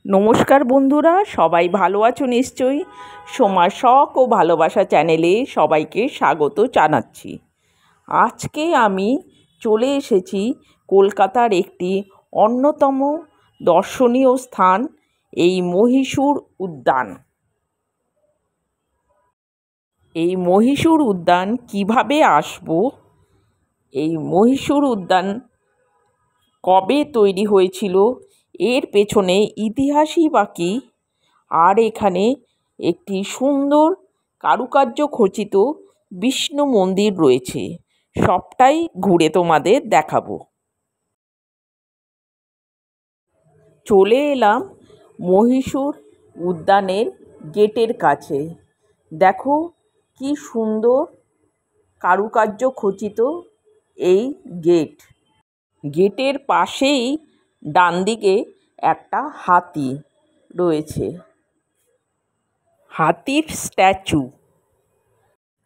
নমস্কার বন্ধুরা, সবাই ভালো আছো নিশ্চয়ই। সোমার শখ ও ভালোবাসা চ্যানেলে সবাইকে স্বাগত জানাচ্ছি। আজকে আমি চলে এসেছি কলকাতার একটি অন্যতম দর্শনীয় স্থান, এই মহীশূর উদ্যান। এই মহীশূর উদ্যান কিভাবে আসবো, এই মহীশূর উদ্যান কবে তৈরি হয়েছিল, এর পেছনে ইতিহাসই বা কী, আর এখানে একটি সুন্দর কারুকার্য খচিত বিষ্ণু মন্দির রয়েছে, সবটাই ঘুরে তোমাদের দেখাবো। চলে এলাম মহীশূর উদ্যানের গেটের কাছে। দেখো কি সুন্দর কারুকার্য খচিত এই গেট। গেটের পাশেই ডান দিকে একটা হাতি রয়েছে, হাতির স্ট্যাচু।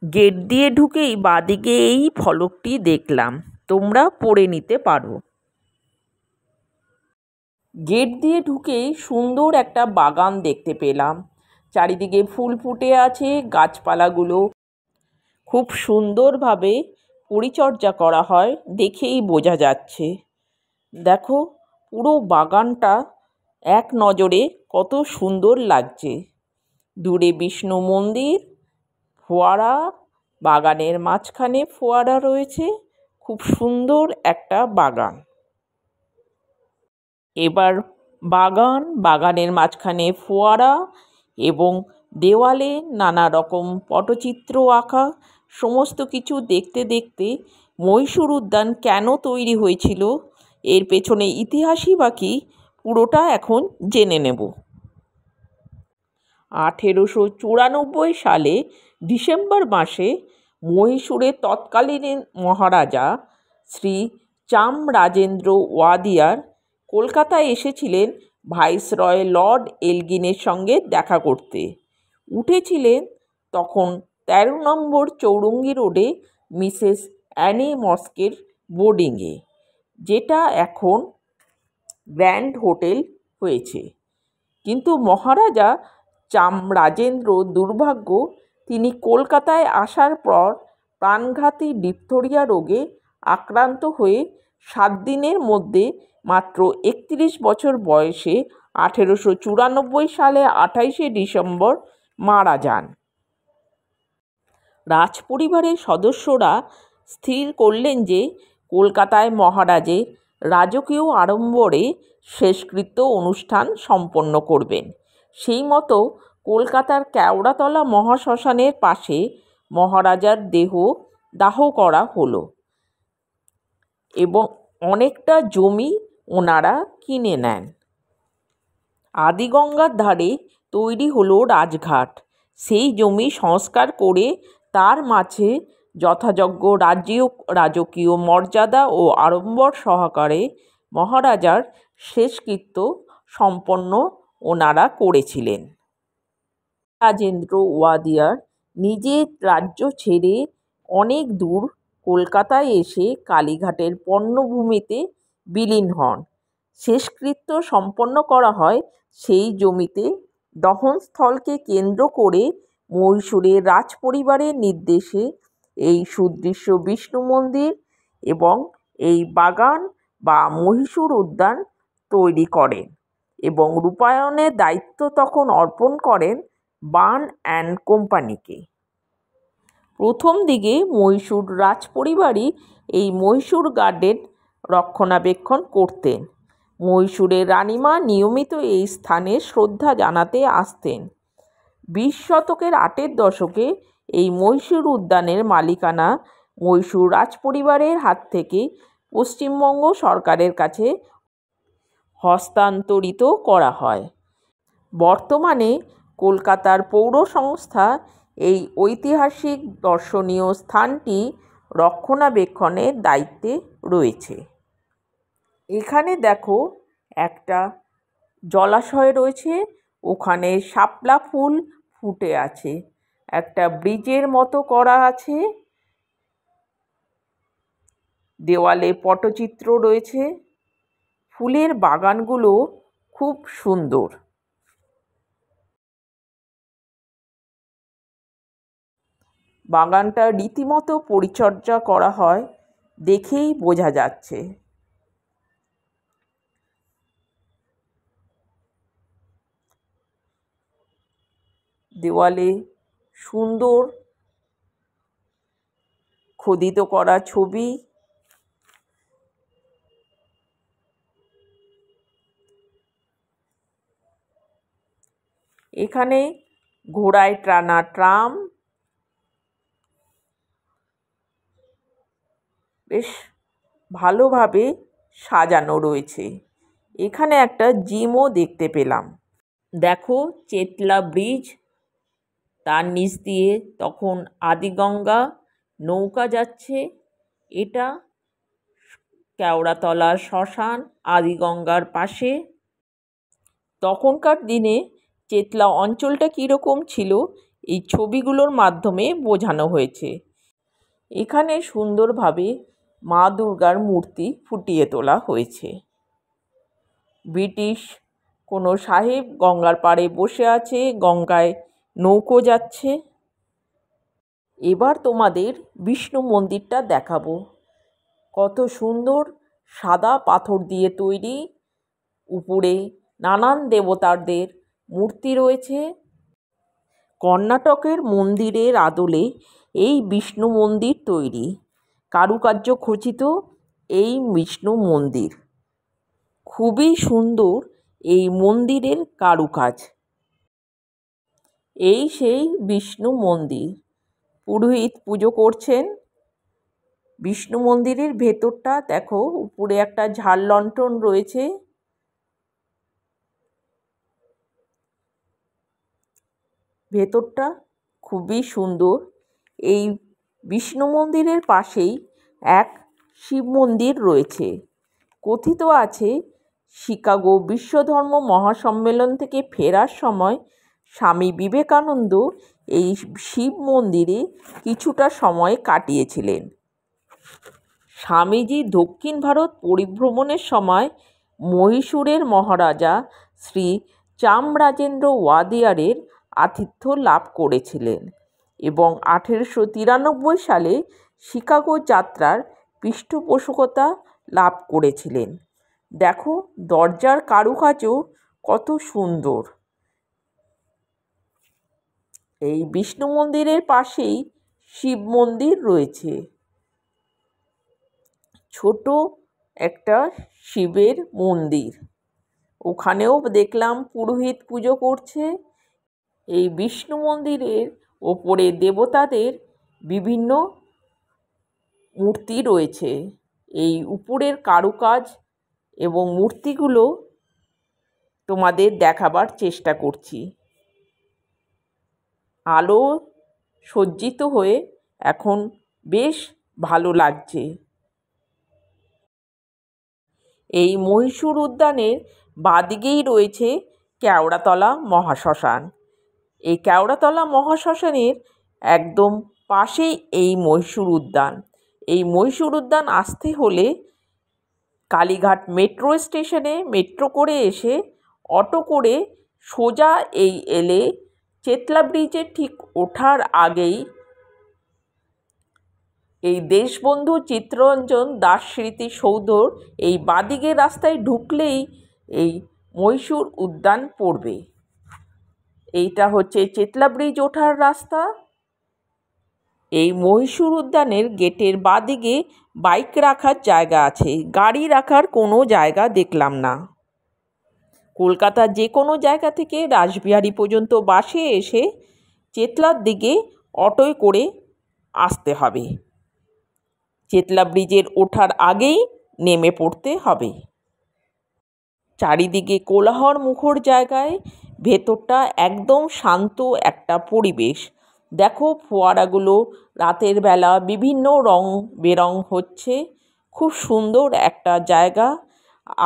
গেট দিয়ে ঢুকেই বাঁদিকে এই ফলকটি দেখলাম, তোমরা পড়ে নিতে পারো। গেট দিয়ে ঢুকেই সুন্দর একটা বাগান দেখতে পেলাম, চারিদিকে ফুল ফুটে আছে, গাছপালাগুলো খুব সুন্দরভাবে পরিচর্যা করা হয় দেখেই বোঝা যাচ্ছে। দেখো পুরো বাগানটা এক নজরে কত সুন্দর লাগছে। দূরে বিষ্ণু মন্দির, ফোয়ারা, বাগানের মাঝখানে ফোয়ারা রয়েছে, খুব সুন্দর একটা বাগান। এবার বাগানের মাঝখানে ফোয়ারা এবং দেওয়ালে নানা রকম পটচিত্র আঁকা, সমস্ত কিছু দেখতে দেখতে মহীশূর উদ্যান কেন তৈরি হয়েছিল, এর পেছনে ইতিহাসই বা কী, পুরোটা এখন জেনে নেব। 1894 সালে ডিসেম্বর মাসে মহীশূরের তৎকালীন মহারাজা শ্রী চামরাজেন্দ্র ওয়াদিয়ার কলকাতায় এসেছিলেন ভাইসরয় লর্ড এলগিনের সঙ্গে দেখা করতে। উঠেছিলেন তখন 13 নম্বর চৌরঙ্গি রোডে মিসেস অ্যানি মস্কের বোর্ডিংয়ে, যেটা এখন গ্র্যান্ড হোটেল হয়েছে। কিন্তু মহারাজা চামরাজেন্দ্র দুর্ভাগ্য, তিনি কলকাতায় আসার পর প্রাণঘাতী ডিপথোরিয়া রোগে আক্রান্ত হয়ে 7 দিনের মধ্যে মাত্র 31 বছর বয়সে 1894 সালে 28শে ডিসেম্বর মারা যান। রাজপরিবারের সদস্যরা স্থির করলেন যে কলকাতায় মহারাজের রাজকীয় আড়ম্বরে শেষকৃত্য অনুষ্ঠান সম্পন্ন করবেন। সেই মতো কলকাতার কেওড়াতলা মহাশ্মশানের পাশে মহারাজার দেহ দাহ করা হলো এবং অনেকটা জমি ওনারা কিনে নেন। আদিগঙ্গার ধারে তৈরি হলো রাজঘাট। সেই জমি সংস্কার করে তার মাঝে যথাযোগ্য রাজকীয় মর্যাদা ও আড়ম্বর সহকারে মহারাজার শেষকৃত্য সম্পন্ন ওনারা করেছিলেন। রাজেন্দ্র ওয়াদিয়ার নিজের রাজ্য ছেড়ে অনেক দূর কলকাতায় এসে কালীঘাটের পণ্যভূমিতে বিলীন হন। শেষকৃত্য সম্পন্ন করা হয় সেই জমিতে। দহনস্থলকে কেন্দ্র করে মহীশূরের রাজপরিবারের নির্দেশে এই সুদৃশ্য বিষ্ণু মন্দির এবং এই বাগান বা মহীশূর উদ্যান তৈরি করেন এবং রূপায়ণের দায়িত্ব তখন অর্পণ করেন বার্ন অ্যান্ড কোম্পানিকে। প্রথম দিকে মহীশূর রাজপরিবারই এই মহীশূর গার্ডেন রক্ষণাবেক্ষণ করতেন। মহীশূরের রানীমা নিয়মিত এই স্থানে শ্রদ্ধা জানাতে আসতেন। 20 শতকের 8 দশকে এই মহীশূর উদ্যানের মালিকানা মহীশূর রাজপরিবারের হাত থেকে পশ্চিমবঙ্গ সরকারের কাছে হস্তান্তরিত করা হয়। বর্তমানে কলকাতার পৌর সংস্থা এই ঐতিহাসিক দর্শনীয় স্থানটি রক্ষণাবেক্ষণের দায়িত্বে রয়েছে। এখানে দেখো একটা জলাশয় রয়েছে, ওখানে শাপলা ফুল ফুটে আছে, একটা ব্রিজের মতো করা আছে, দেওয়ালে পটচিত্র রয়েছে। ফুলের বাগানগুলো খুব সুন্দর। বাগানটা রীতিমতো পরিচর্যা করা হয় দেখেই বোঝা যাচ্ছে। দেওয়ালে সুন্দর খোদিত করা ছবি, এখানে ঘোড়ায় টানা ট্রাম, বেশ ভালোভাবে সাজানো রয়েছে। এখানে একটা জিমও দেখতে পেলাম। দেখো চেতলা ব্রিজ, তার নিচ দিয়ে তখন আদিগঙ্গা নৌকা যাচ্ছে। এটা কেওড়াতলার শ্মশান আদিগঙ্গার পাশে। তখনকার দিনে চেতলা অঞ্চলটা কীরকম ছিল এই ছবিগুলোর মাধ্যমে বোঝানো হয়েছে। এখানে সুন্দরভাবে মা দুর্গার মূর্তি ফুটিয়ে তোলা হয়েছে। ব্রিটিশ কোনো সাহেব গঙ্গার পাড়ে বসে আছে, গঙ্গায় নৌকো যাচ্ছে। এবার তোমাদের বিষ্ণু মন্দিরটা দেখাবো। কত সুন্দর সাদা পাথর দিয়ে তৈরি, উপরে নানান দেবতাদের মূর্তি রয়েছে। কর্ণাটকের মন্দিরের আদলে এই বিষ্ণু মন্দির তৈরি, কারুকার্য খচিত এই বিষ্ণু মন্দির। খুবই সুন্দর এই মন্দিরের কারুকাজ। এই সেই বিষ্ণু মন্দির, পুরোহিত পুজো করছেন। বিষ্ণু মন্দিরের ভেতরটা দেখো, উপরে একটা ঝাড় লণ্ঠন রয়েছে। ভেতরটা খুবই সুন্দর। এই বিষ্ণু মন্দিরের পাশেই এক শিব মন্দির রয়েছে। কথিত আছে শিকাগো বিশ্বধর্ম মহাসম্মেলন থেকে ফেরার সময় স্বামী বিবেকানন্দ এই শিব মন্দিরে কিছুটা সময় কাটিয়েছিলেন। স্বামীজি দক্ষিণ ভারত পরিভ্রমণের সময় মহীশূরের মহারাজা শ্রী চামরাজেন্দ্র ওয়াদিয়ারের আতিথ্য লাভ করেছিলেন এবং 1893 সালে শিকাগো যাত্রার পৃষ্ঠপোষকতা লাভ করেছিলেন। দেখো দরজার কারুকাজও কত সুন্দর। এই বিষ্ণু মন্দিরের পাশেই শিব মন্দির রয়েছে। ছোট একটা শিবের মন্দির, ওখানেও দেখলাম পুরোহিত পুজো করছে। এই বিষ্ণু মন্দিরের ওপরে দেবতাদের বিভিন্ন মূর্তি রয়েছে। এই উপরের কারুকাজ এবং মূর্তিগুলো তোমাদের দেখাবার চেষ্টা করছি। আলো সজ্জিত হয়ে এখন বেশ ভালো লাগছে। এই মহীশূর উদ্যানের বাঁদিকেই রয়েছে কেওড়াতলা মহাশ্মশান। এই কেওড়াতলা মহাশ্মশানের একদম পাশেই এই মহীশূর উদ্যান। এই মহীশূর উদ্যান আসতে হলে কালীঘাট মেট্রো স্টেশনে মেট্রো করে এসে অটো করে সোজা এলে চেতলা ব্রিজে ঠিক ওঠার আগেই এই দেশবন্ধু চিত্তরঞ্জন দাস স্মৃতিসৌধর এই বাঁদিকের রাস্তায় ঢুকলেই এই মহীশূর উদ্যান পড়বে। এইটা হচ্ছে চেতলা ব্রিজ ওঠার রাস্তা। এই মহীশূর উদ্যানের গেটের বাঁদিকে বাইক রাখার জায়গা আছে, গাড়ি রাখার কোনো জায়গা দেখলাম না। কলকাতার যে কোনো জায়গা থেকে রাসবিহারী পর্যন্ত বাসে এসে চেতলার দিকে অটোয় করে আসতে হবে। চেতলা ব্রিজের ওঠার আগেই নেমে পড়তে হবে। চারিদিকে কোলাহল মুখর জায়গায়, ভেতরটা একদম শান্ত একটা পরিবেশ। দেখো ফোয়ারাগুলো রাতের বেলা বিভিন্ন রং বেরং হচ্ছে। খুব সুন্দর একটা জায়গা,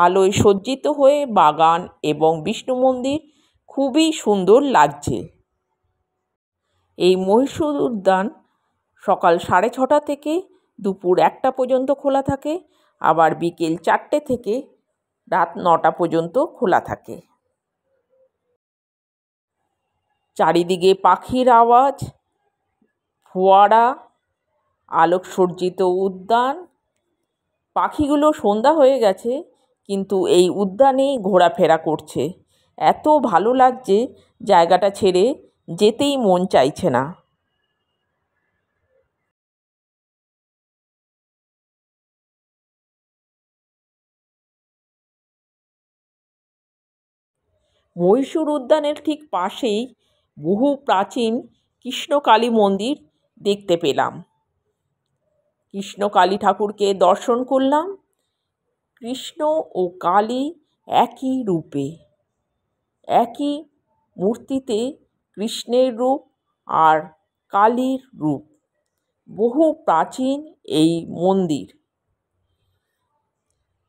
আলোয় সজ্জিত হয়ে বাগান এবং বিষ্ণু মন্দির খুবই সুন্দর লাগছে। এই মহীশূর উদ্যান সকাল 6:30 থেকে দুপুর 1টা পর্যন্ত খোলা থাকে, আবার বিকেল 4টে থেকে রাত 9টা পর্যন্ত খোলা থাকে। চারিদিকে পাখির আওয়াজ, ফোয়ারা, আলোকসজ্জিত উদ্যান। পাখিগুলো সন্ধ্যা হয়ে গেছে, কিন্তু এই উদ্যানেই ঘোরাফেরা করছে। এত ভালো লাগছে, জায়গাটা ছেড়ে যেতেই মন চাইছে না। মহীশূর উদ্যানের ঠিক পাশেই বহু প্রাচীন কৃষ্ণকালী মন্দির দেখতে পেলাম। কৃষ্ণকালী ঠাকুরকে দর্শন করলাম। কৃষ্ণ ও কালী একই রূপে, একই মূর্তিতে কৃষ্ণের রূপ আর কালীর রূপ। বহু প্রাচীন এই মন্দির।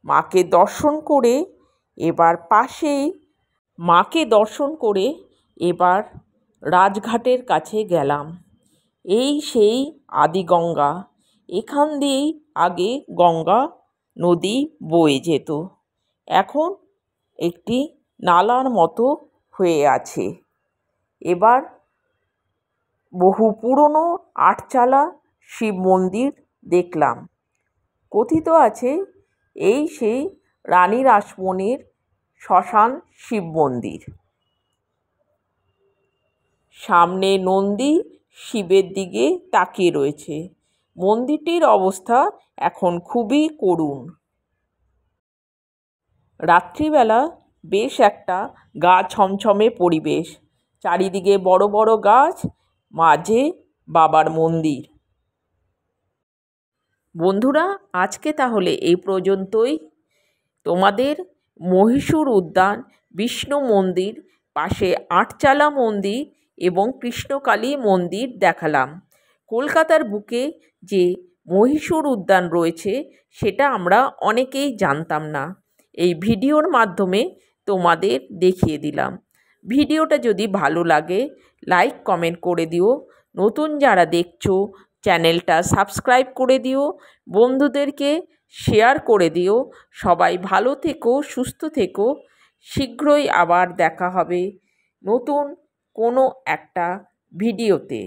মাকে দর্শন করে এবার রাজঘাটের কাছে গেলাম। এই সেই আদিগঙ্গা। এখান দিয়েই আগে গঙ্গা নদী বয়ে যেত। এখন একটি নালার মতো হয়ে আছে। এবার বহু পুরনো আটচালা শিব মন্দির দেখলাম। কথিত আছে এই সেই রানী রাসমণির শ্মশান শিব মন্দির। সামনে নন্দী শিবের দিকে তাকিয়ে রয়েছে। মন্দিরটির অবস্থা এখন খুবই করুণ। রাত্রিবেলা বেশ একটা গা ছমছমে পরিবেশ। চারিদিকে বড় বড় গাছ, মাঝে বাবার মন্দির। বন্ধুরা, আজকে তাহলে এই পর্যন্তই। তোমাদের মহীশূর উদ্যান, বিষ্ণু মন্দির, পাশে আটচালা মন্দির এবং কৃষ্ণকালী মন্দির দেখালাম। কলকাতার বুকে যে মহীশূর উদ্যান রয়েছে সেটা আমরা অনেকেই জানতাম না। এই ভিডিওর মাধ্যমে তোমাদের দেখিয়ে দিলাম। ভিডিওটা যদি ভালো লাগে লাইক কমেন্ট করে দিও। নতুন যারা দেখছো চ্যানেলটা সাবস্ক্রাইব করে দিও। বন্ধুদেরকে শেয়ার করে দিও। সবাই ভালো থেকো, সুস্থ থেকো। শীঘ্রই আবার দেখা হবে নতুন কোনো একটা ভিডিওতে।